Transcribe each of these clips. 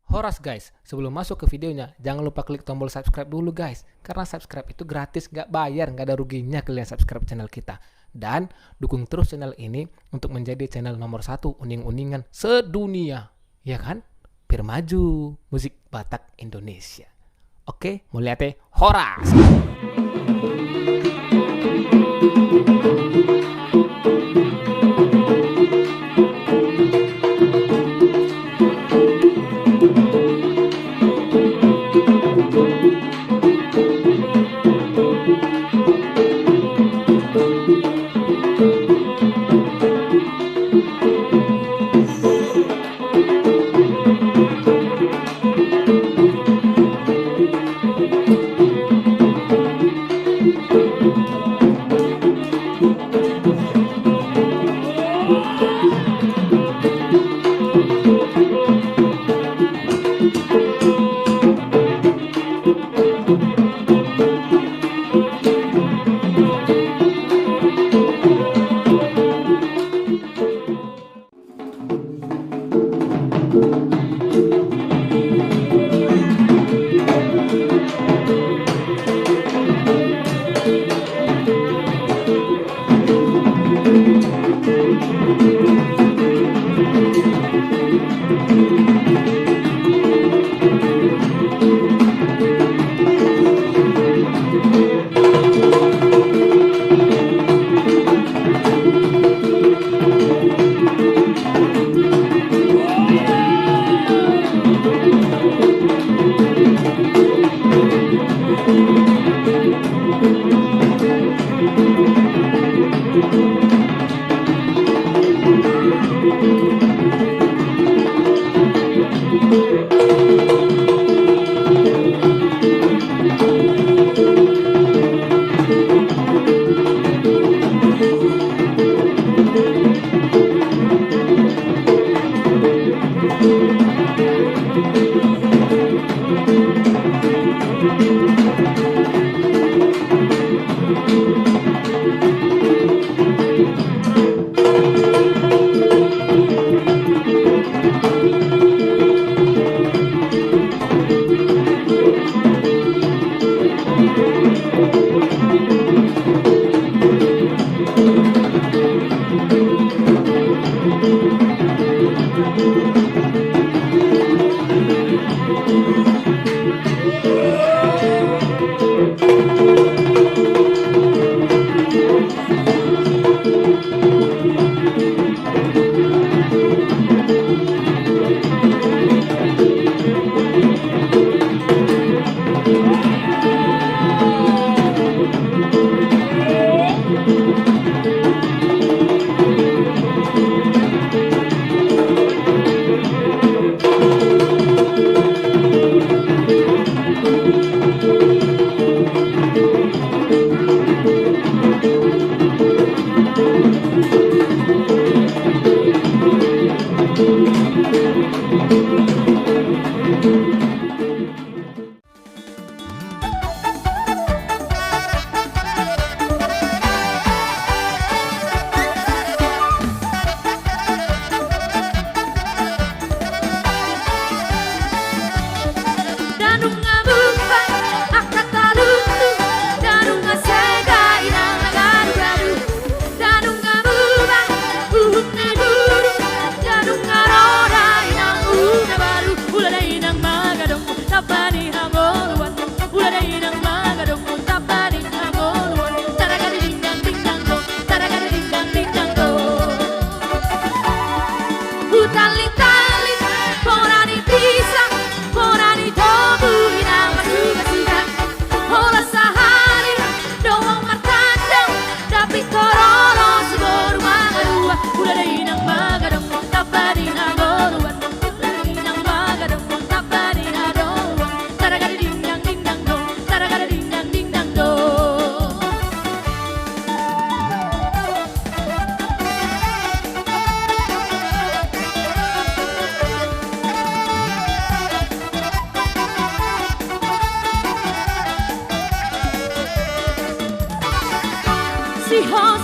Horas guys, sebelum masuk ke videonya, jangan lupa klik tombol subscribe dulu guys. Karena subscribe itu gratis, gak bayar, gak ada ruginya kalian subscribe channel kita. Dan dukung terus channel ini untuk menjadi channel nomor 1 uning-uningan sedunia. Ya kan? Biar maju musik Batak Indonesia. Oke, mulai teh Horas.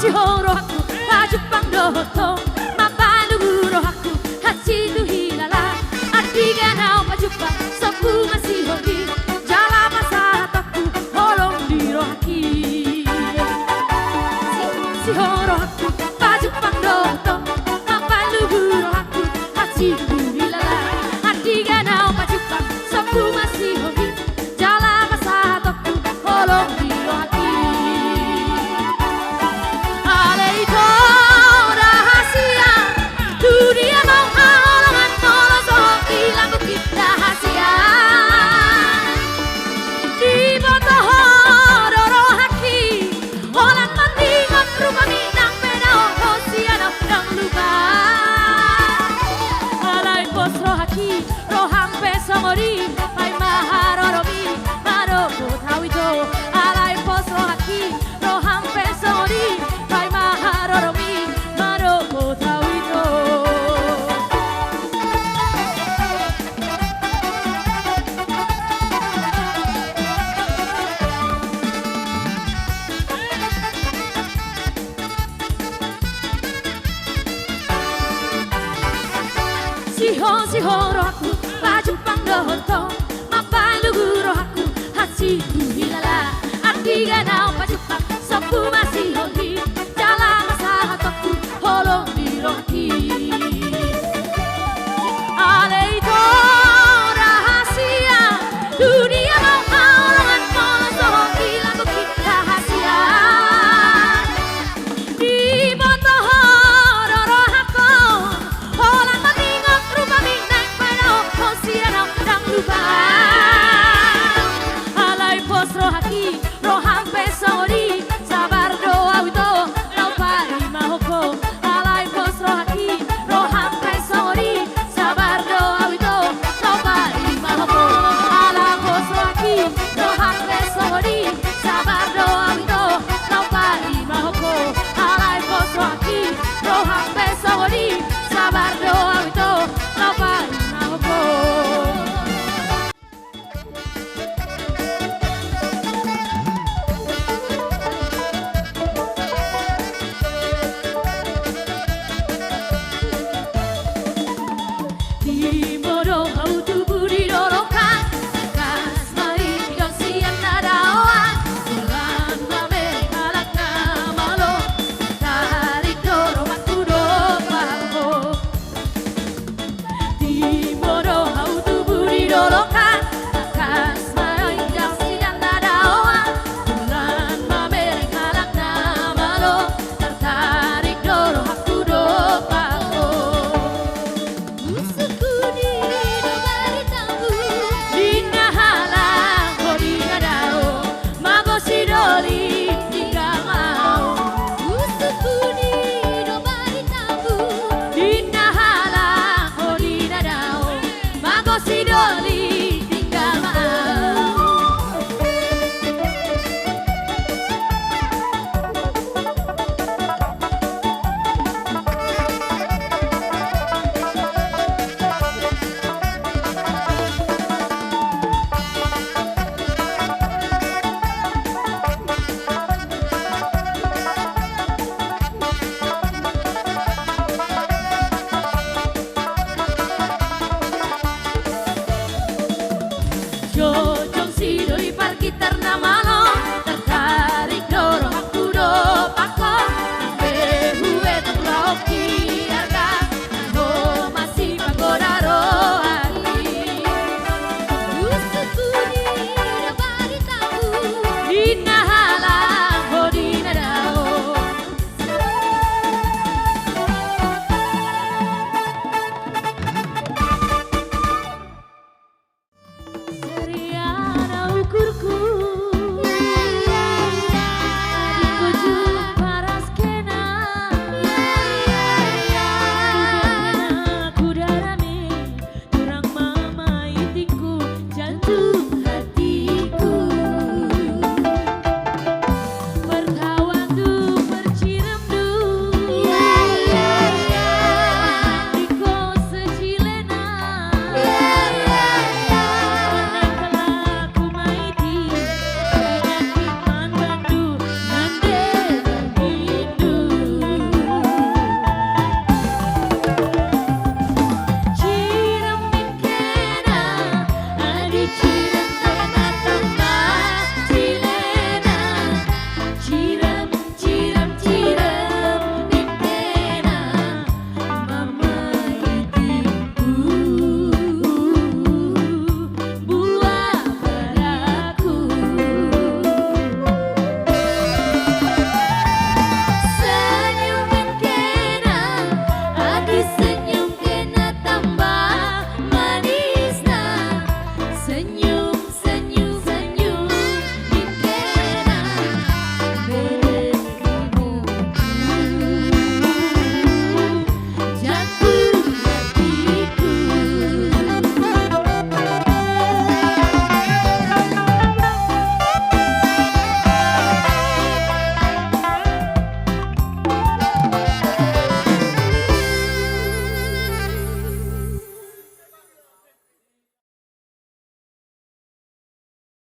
Siho aku Jepang doto Mapalu rohaku Hachitu hilala Artiga nao maju jumpa Soku masih hoki Jala masa hataku Holong dirohaki Si horohaku Pajupang doto Mapan lugu rohaku Hatiku hilala Hati ganau pajupang Soku masih hoki Jala masa hataku Holong dirohaki Aleito rahasia Dunia mau halangan Nolong hilang bukit rahasia Di botoh roro haki Olan mandingan rumah minang Penao hosiana pedang lupa Alay pos rohaki Roham pesongori Pai maharoromi Maroko tawito Alay pos rohaki Roham pesongori Pai maharoromi Maroko tawito Siho rohaku Pajupang dohonto Mapai lugu rohaku Hatiku hilala Hati ganau pajupang Soku masih hoki Jala masa hataku Holong dirohaki Aleito rahasia Dunia mau halangan Nolong hilang bukit rahasia Di botoh roro hako Olan mandingan rumah minang Penao hosiana pedang lupa Alay pos rohaki Roham pesongori Sabar doa wito Naupari mahoko Alay pos rohaki Roham pesongori Sabar doa wito Naupari mahoko Alay pos rohaki Roham pesongori Sabar doa wito Naupari mahoko Alay pos rohaki Roham pesongori Sabar doa wito Naupari mahoko Timoro autu buri rorokan Kas mai dosian nadaoan Ulan mame halak namalo Tarik doro maku dopaho Timoro autu buri rorokan Kas mai dosian nadaoan Ulan mame halak namalo Tarik doro maku dopaho Usukuni no baritamu Dina halang hodina dao Mago sidoli hingga mau Usukuni no baritamu Dina halang hodina dao Mago sidoli hingga mau Yo